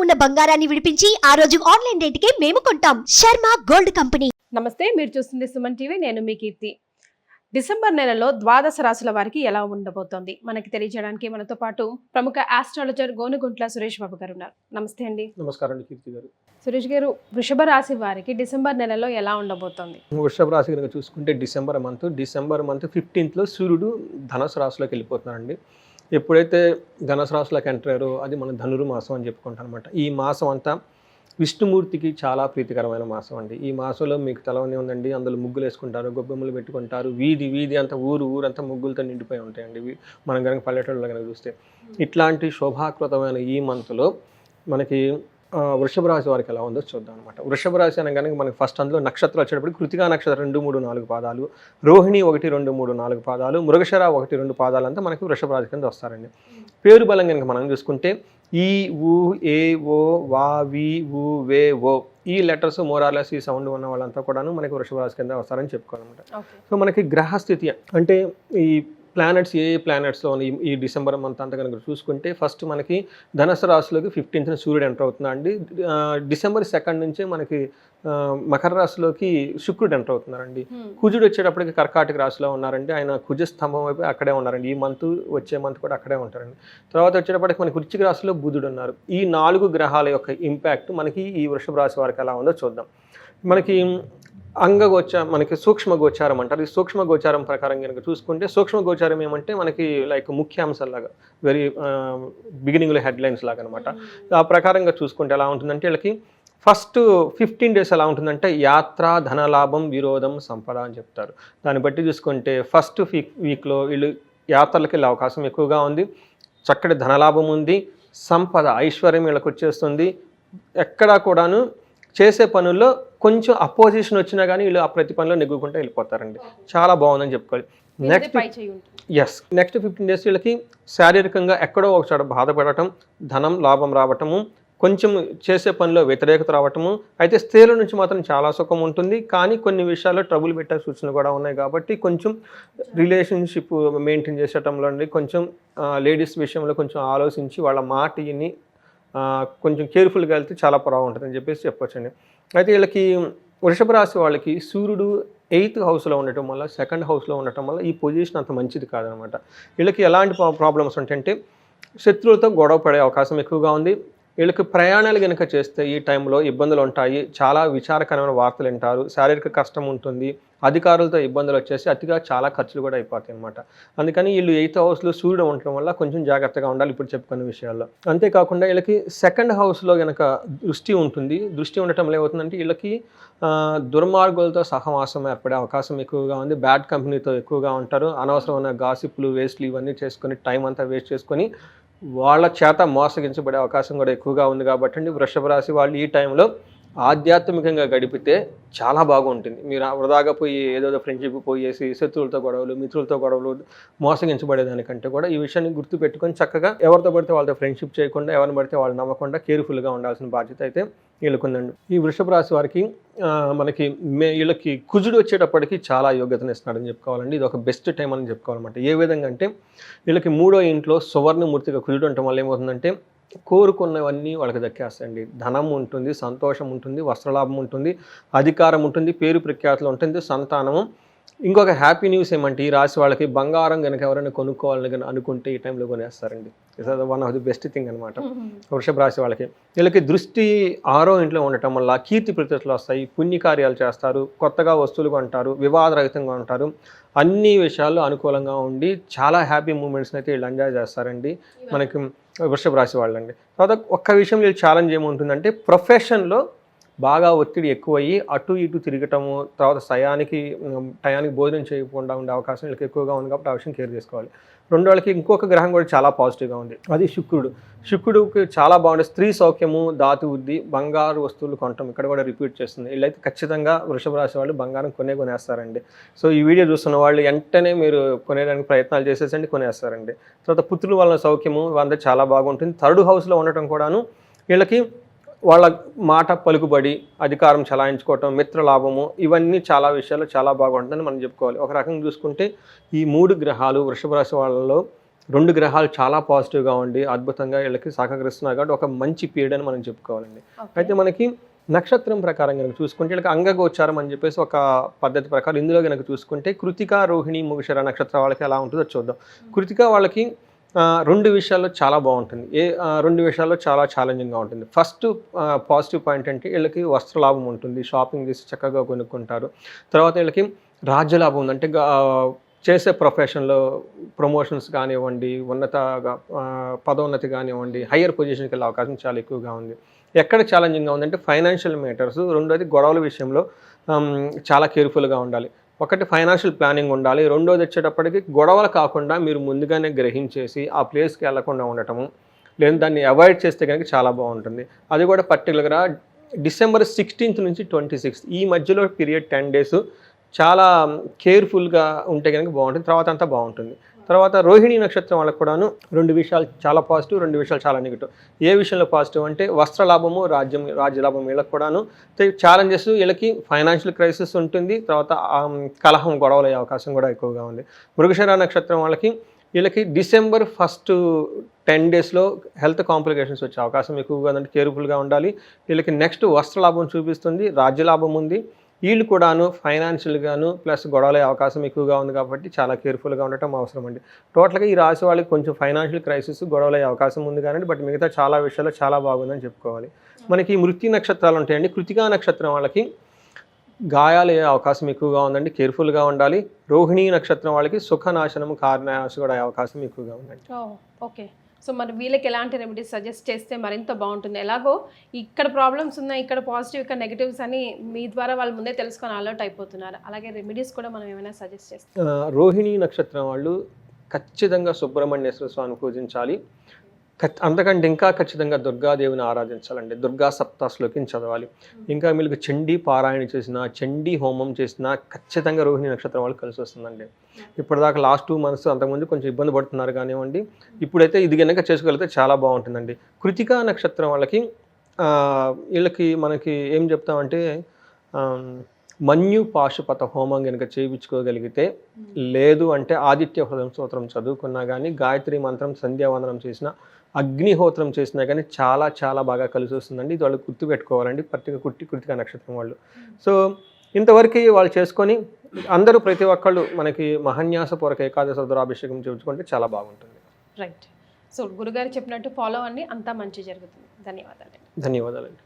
ఉన్న బంగారాన్ని విడిపించి ఆ రోజు ఆన్లైన్ రేటుకే మేము కొంటాం. Sharma gold company. నమస్తే, మీరు చూస్తుంది సుమన్ టీవీ. నేను మీ కీర్తి. డిసెంబర్ నెలలో ద్వాదశ రాశుల వారికి ఎలా ఉండబోతోంది మనకి తెలియజేయడానికి మనతో పాటు ప్రముఖ ఆస్ట్రాలజర్ గోనుగుంట్ల సురేష్ బాబు గారు ఉన్నారు. నమస్తే అండి. నమస్కారం కీర్తి గారు. సురేష్ గారు, వృషభ రాశి వారికి డిసెంబర్ నెలలో ఎలా ఉండబోతోంది? వృషభ రాశి కనుక చూసుకుంటే డిసెంబర్ మంత్ 15th సూర్యుడు ధనుసు రాశిలోకి వెళ్ళిపోతున్నారండి. ఎప్పుడైతే ధనుసు రాశిలోకి ఎంటర్ అయ్యారో అది మన ధనుర్మాసం అని చెప్పుకుంటాం అనమాట. ఈ మాసం అంతా విష్ణుమూర్తికి చాలా ప్రీతికరమైన మాసం అండి. ఈ మాసంలో మీకు తెలవనే ఉందండి, అందులో ముగ్గులు వేసుకుంటారు, గొబ్బెమ్మలు పెట్టుకుంటారు, వీధి అంతా ఊరంతా ముగ్గులతో నిండిపోయి ఉంటాయండి. మనం కనుక పల్లెటూళ్ళలో కనుక చూస్తే ఇట్లాంటి శోభాకృతమైన ఈ మంత్లో మనకి వృషభ రాశి వారికి ఎలా ఉందో చూద్దాం అనమాట. వృషభ రాశి అనగానే మనకి ఫస్ట్ అందులో నక్షత్రం వచ్చేటప్పుడు కృతికా నక్షత్రం 2, 3, 4 పాదాలు, రోహిణి 1, 2, 3, 4 పాదాలు, మృగశిర 1, 2 పాదాలు అంతా మనకి వృషభ రాశి కింద వస్తారండి. పేరు బలం కనుక మనం చూసుకుంటే ఈ, ఊ, ఏ, ఓ, వా, వి, ఊ, వే, ఓ ఈ లెటర్స్ మోరార్లెస్ ఈ సౌండ్ ఉన్న వాళ్ళంతా కూడాను మనకి వృషభ రాశి కింద వస్తారని చెప్పుకోవాలన్నమాట. సో మనకి గ్రహస్థితి అంటే ఈ ప్లానెట్స్ ఏ ప్లానెట్స్లో ఈ డిసెంబర్ మంత్ అంతా కనుక చూసుకుంటే ఫస్ట్ మనకి ధనుసు రాశిలోకి 15th సూర్యుడు ఎంటర్ అవుతున్నా అండి. December 2 నుంచే మనకి మకర రాశిలోకి శుక్రుడు ఎంటర్ అవుతున్నారండి. కుజుడు వచ్చేటప్పటికి కర్కాటక రాశిలో ఉన్నారండి. ఆయన కుజ స్తంభం వైపు అక్కడే ఉన్నారండి. ఈ మంత్ వచ్చే మంత్ కూడా అక్కడే ఉంటారండి. తర్వాత వచ్చేటప్పటికి మనకి వృశ్చిక రాశిలో బుధుడు ఉన్నారు. ఈ 4 గ్రహాల యొక్క ఇంపాక్ట్ మనకి ఈ వృషభ రాశి వారికి ఎలా ఉందో చూద్దాం. మనకి మనకి సూక్ష్మ గోచారం అంటారు. ఈ సూక్ష్మ గోచారం ప్రకారం కనుక చూసుకుంటే సూక్ష్మ గోచారం ఏమంటే మనకి లైక్ ముఖ్యాంశాలాగా వెరీ బిగినింగ్లో హెడ్లైన్స్ లాగా అనమాట. ఆ ప్రకారంగా చూసుకుంటే ఎలా ఉంటుందంటే వీళ్ళకి ఫస్ట్ 15 days ఎలా ఉంటుందంటే యాత్ర, ధనలాభం, విరోధం, సంపద అని చెప్తారు. దాన్ని బట్టి చూసుకుంటే ఫస్ట్ వీక్లో వీళ్ళు యాత్రలకు వెళ్ళే అవకాశం ఎక్కువగా ఉంది. చక్కటి ధనలాభం ఉంది, సంపద ఐశ్వర్యం వీళ్ళకి వచ్చేస్తుంది. ఎక్కడా కూడాను చేసే పనుల్లో కొంచెం అపోజిషన్ వచ్చినా కానీ వీళ్ళు ఆ ప్రతి పనిలో నెగ్గుకుంటూ వెళ్ళిపోతారండి. చాలా బాగుందని చెప్పుకోవాలి. నెక్స్ట్ 15 days వీళ్ళకి శారీరకంగా ఎక్కడో ఒక చోట బాధపడటం, ధనం లాభం రావటము, కొంచెం చేసే పనిలో వ్యతిరేకత రావటము. అయితే స్త్రీల నుంచి మాత్రం చాలా సుఖం ఉంటుంది, కానీ కొన్ని విషయాల్లో ట్రబుల్ పెట్టే సూచనలు కూడా ఉన్నాయి. కాబట్టి కొంచెం రిలేషన్షిప్ మెయింటైన్ చేసేటంలో కొంచెం లేడీస్ విషయంలో కొంచెం ఆలోచించి వాళ్ళ మాట విని కొంచెం కేర్ఫుల్గా వెళ్తే చాలా బాగుంటుందని చెప్పేసి చెప్పొచ్చండి. అయితే వీళ్ళకి వృషభ రాశి వాళ్ళకి సూర్యుడు 8th హౌస్లో ఉండటం వల్ల, 2nd హౌస్లో ఉండటం వల్ల ఈ పొజిషన్ అంత మంచిది కాదనమాట. వీళ్ళకి ఎలాంటి ప్రాబ్లమ్స్ ఉంటాయంటే శత్రువులతో గొడవ పడే అవకాశం ఎక్కువగా ఉంది. వీళ్ళకి ప్రయాణాలు కనుక చేస్తే ఈ టైంలో ఇబ్బందులు ఉంటాయి. చాలా విచారకరమైన వార్తలు వింటారు, శారీరక కష్టం ఉంటుంది, అధికారులతో ఇబ్బందులు వచ్చేసి అతిగా చాలా ఖర్చులు కూడా అయిపోతాయి అనమాట. అందుకని వీళ్ళు 8th హౌస్లో సూర్యుడు ఉండటం వల్ల కొంచెం జాగ్రత్తగా ఉండాలి ఇప్పుడు చెప్పుకున్న విషయాల్లో. అంతేకాకుండా వీళ్ళకి 2nd హౌస్లో కనుక దృష్టి ఉంటుంది. దృష్టి ఉండటం ఏమవుతుందంటే వీళ్ళకి దుర్మార్గులతో సహవాసం ఏర్పడే అవకాశం ఎక్కువగా ఉంది. బ్యాడ్ కంపెనీతో ఎక్కువగా ఉంటారు. అనవసరమైన గాసిప్లు, వేస్ట్లు ఇవన్నీ చేసుకొని టైం అంతా వేస్ట్ చేసుకొని వాళ్ళ చేత మోసగించబడే అవకాశం కూడా ఎక్కువగా ఉంది. కాబట్టి వృషభ రాశి వాళ్ళు ఈ టైంలో ఆధ్యాత్మికంగా గడిపితే చాలా బాగుంటుంది. మీరు వృధాగా పోయి ఏదో ఫ్రెండ్షిప్ పోయేసి శత్రువులతో గొడవలు, మిత్రులతో గొడవలు, మోసగించబడేదానికంటే కూడా ఈ విషయాన్ని గుర్తుపెట్టుకొని చక్కగా ఎవరితో పడితే వాళ్ళతో ఫ్రెండ్షిప్ చేయకుండా, ఎవరిని పడితే వాళ్ళు నమ్మకుండా కేర్ఫుల్గా ఉండాల్సిన బాధ్యత అయితే వీళ్ళకుందండి. ఈ వృషభ రాశి వారికి మనకి వీళ్ళకి కుజుడు వచ్చేటప్పటికి చాలా యోగ్యతను ఇస్తున్నాడని చెప్పుకోవాలండి. ఇది ఒక బెస్ట్ టైం అని చెప్పుకోవాలన్నమాట. ఏ విధంగా అంటే వీళ్ళకి 3వ ఇంట్లో సువర్ణమూర్తిగా కుజుడు ఉండటం వల్ల ఏమవుతుందంటే కోరుకున్నవన్నీ వాళ్ళకి దక్కేస్తాయండి. ధనం ఉంటుంది, సంతోషం ఉంటుంది, వస్త్రలాభం ఉంటుంది, అధికారం ఉంటుంది, పేరు ప్రఖ్యాతులు ఉంటుంది, సంతానము. ఇంకొక హ్యాపీ న్యూస్ ఏమంటే ఈ రాశి వాళ్ళకి బంగారం కనుక ఎవరైనా కొనుక్కోవాలని కానీ అనుకుంటే ఈ టైంలో కొనేస్తారండి. It's one of the best thing అనమాట వృషభ రాశి వాళ్ళకి. వీళ్ళకి దృష్టి 6వ ఇంట్లో ఉండటం వల్ల కీర్తి ప్రతిష్టలు వస్తాయి, పుణ్యకార్యాలు చేస్తారు, కొత్తగా వస్తువులు కొంటారు, వివాదరహితంగా ఉంటారు. అన్ని విషయాల్లో అనుకూలంగా ఉండి చాలా హ్యాపీ మూమెంట్స్ని అయితే వీళ్ళు ఎంజాయ్ చేస్తారండి మనకి వృషభ రాశి వాళ్ళండి. తర్వాత ఒక్క విషయం వీళ్ళు ఛాలెంజ్ ఏముంటుందంటే ప్రొఫెషన్లో బాగా ఒత్తిడి ఎక్కువయ్యి అటు ఇటు తిరగటము, తర్వాత టయానికి భోజనం చేయకుండా ఉండే అవకాశం వీళ్ళకి ఎక్కువగా ఉంది. కాబట్టి ఆ విషయం కేర్ చేసుకోవాలి. రెండో వాళ్ళకి ఇంకొక గ్రహం కూడా చాలా పాజిటివ్గా ఉంది, అది శుక్రుడు. శుక్రుడికి చాలా బాగుంటుంది. స్త్రీ సౌఖ్యము, ధాతు వృద్ధి, బంగారు వస్తువులు కొనటం ఇక్కడ కూడా రిపీట్ చేస్తుంది. వీళ్ళైతే ఖచ్చితంగా వృషభ రాశి వాళ్ళు బంగారం కొనేస్తారండి. సో ఈ వీడియో చూస్తున్న వాళ్ళు వెంటనే మీరు కొనేదానికి ప్రయత్నాలు చేసేసండి, కొనేస్తారండి. తర్వాత పుత్రుల వలన సౌఖ్యము ఇవంతా చాలా బాగుంటుంది. 3rd హౌస్లో ఉండటం కూడాను వీళ్ళకి వాళ్ళ మాట పలుకుబడి, అధికారం చలాయించుకోవటం, మిత్రలాభము ఇవన్నీ చాలా విషయాలు చాలా బాగుంటుందని మనం చెప్పుకోవాలి. ఒక రకంగా చూసుకుంటే ఈ 3 గ్రహాలు వృషభ రాశి వాళ్ళలో 2 గ్రహాలు చాలా పాజిటివ్గా ఉండి అద్భుతంగా వీళ్ళకి సహకరిస్తున్నారు కాబట్టి ఒక మంచి పీరియడ్ అని మనం చెప్పుకోవాలండి. అయితే మనకి నక్షత్రం ప్రకారం కనుక చూసుకుంటే వీళ్ళకి అంగగోచారం అని చెప్పేసి ఒక పద్ధతి ప్రకారం ఇందులో కనుక చూసుకుంటే కృతిక, రోహిణి, మృగశిర నక్షత్రం వాళ్ళకి ఎలా ఉంటుందో చూద్దాం. కృతిక వాళ్ళకి 2 విషయాల్లో చాలా బాగుంటుంది. 2 విషయాల్లో చాలా ఛాలెంజింగ్గా ఉంటుంది. ఫస్ట్ పాజిటివ్ పాయింట్ అంటే వీళ్ళకి వస్త్రలాభం ఉంటుంది, షాపింగ్ చేసి చక్కగా కొనుక్కుంటారు. తర్వాత వీళ్ళకి రాజ్యలాభం ఉంది, అంటే చేసే ప్రొఫెషన్లో ప్రమోషన్స్ కానివ్వండి, ఉన్నతగా పదోన్నతి కానివ్వండి, హయ్యర్ పొజిషన్కి వెళ్ళే అవకాశం చాలా ఎక్కువగా ఉంది. ఎక్కడ ఛాలెంజింగ్గా ఉందంటే ఫైనాన్షియల్ మ్యాటర్స్, రెండోది గొడవల విషయంలో చాలా కేర్ఫుల్గా ఉండాలి. ఒకటి ఫైనాన్షియల్ ప్లానింగ్ ఉండాలి, రెండోది వచ్చేటప్పటికి గొడవలు కాకుండా మీరు ముందుగానే గ్రహించేసి ఆ ప్లేస్కి వెళ్లకుండా ఉండటము, లేదా దాన్ని అవాయిడ్ చేస్తే కనుక చాలా బాగుంటుంది. అది కూడా పర్టికులర్గా డిసెంబర్ 16th నుంచి 26th ఈ మధ్యలో పీరియడ్ 10 days చాలా కేర్ఫుల్గా ఉంటే కనుక బాగుంటుంది. తర్వాత అంతా బాగుంటుంది. తర్వాత రోహిణి నక్షత్రం వాళ్ళకు కూడాను 2 విషయాలు చాలా పాజిటివ్, 2 విషయాలు చాలా నెగిటివ్. ఏ విషయంలో పాజిటివ్ అంటే వస్త్రలాభము, రాజ్యలాభం వీళ్ళకి కూడాను. ఛాలెంజెస్, వీళ్ళకి ఫైనాన్షియల్ క్రైసిస్ ఉంటుంది. తర్వాత కలహం, గొడవలు అయ్యే అవకాశం కూడా ఎక్కువగా ఉంది. మృగశిర నక్షత్రం వాళ్ళకి వీళ్ళకి డిసెంబర్ 1st 10 daysలో హెల్త్ కాంప్లికేషన్స్ వచ్చే అవకాశం ఎక్కువగా ఉందంటే కేర్ఫుల్గా ఉండాలి. వీళ్ళకి నెక్స్ట్ వస్త్రలాభం చూపిస్తుంది, రాజ్యలాభం ఉంది. వీళ్ళు కూడాను ఫైనాన్షియల్గాను ప్లస్ గొడవలే అవకాశం ఎక్కువగా ఉంది కాబట్టి చాలా కేర్ఫుల్గా ఉండటం అవసరం అండి. టోటల్గా ఈ రాశి వాళ్ళకి కొంచెం ఫైనాన్షియల్ క్రైసిస్, గొడవలయ్యే అవకాశం ఉంది కానీ బట్ మిగతా చాలా విషయాల్లో చాలా బాగుందని చెప్పుకోవాలి. మనకి మృత్యు నక్షత్రాలు ఉంటాయండి. కృతికా నక్షత్రం వాళ్ళకి గాయాలు అయ్యే అవకాశం ఎక్కువగా ఉందండి, కేర్ఫుల్గా ఉండాలి. రోహిణి నక్షత్రం వాళ్ళకి సుఖనాశనం, కారణనాశం కూడా అయ్యే అవకాశం ఎక్కువగా ఉందండి. ఓకే. సో మరి వీళ్ళకి ఎలాంటి రెమెడీస్ సజెస్ట్ చేస్తే మరింత బాగుంటుంది? ఎలాగో ఇక్కడ ప్రాబ్లమ్స్ ఉన్నాయి, ఇక్కడ పాజిటివ్, ఇక్కడ నెగిటివ్స్ అని మీ ద్వారా వాళ్ళు ముందే తెలుసుకొని అలర్ట్ అయిపోతున్నారు. అలాగే రెమెడీస్ కూడా మనం ఏమైనా సజెస్ట్ చేస్తాం? రోహిణి నక్షత్రం వాళ్ళు ఖచ్చితంగా సుబ్రహ్మణ్యేశ్వర స్వామిని పూజించాలి. అంతకంటే ఇంకా ఖచ్చితంగా దుర్గాదేవిని ఆరాధించాలండి. దుర్గా సప్తశ్లోకిని చదవాలి. ఇంకా మీకు చండీ పారాయణ చేసినా, చండీ హోమం చేసినా ఖచ్చితంగా రోహిణి నక్షత్రం వాళ్ళకి కలిసి వస్తుందండి. ఇప్పటిదాకా లాస్ట్ 2 months అంతకుముందు కొంచెం ఇబ్బంది పడుతున్నారు కానివ్వండి, ఇప్పుడైతే ఇది కనుక చేసుకోగలిగితే చాలా బాగుంటుందండి. కృతికా నక్షత్రం వాళ్ళకి వీళ్ళకి మనకి ఏం చెప్తామంటే మన్యు పాశుపత హోమం కనుక చేయించుకోగలిగితే, లేదు అంటే ఆదిత్య హృదయం స్తోత్రం చదువుకున్నా కానీ, గాయత్రి మంత్రం సంధ్యావందనం చేసినా, అగ్నిహోత్రం చేసినా కానీ చాలా చాలా బాగా కలిసి వస్తుందండి. ఇది వాళ్ళు గుర్తుపెట్టుకోవాలండి, కృతికా నక్షత్రం వాళ్ళు. సో ఇంతవరకు వాళ్ళు చేసుకొని అందరూ ప్రతి ఒక్కళ్ళు మనకి మహాన్యాసపూర్వక ఏకాదశ రుద్రాభిషేకం చేయించుకుంటే చాలా బాగుంటుంది. రైట్. సో గురుగారు చెప్పినట్టు ఫాలో అవ్వండి, అంతా మంచి జరుగుతుంది. ధన్యవాదాలు. ధన్యవాదాలండి.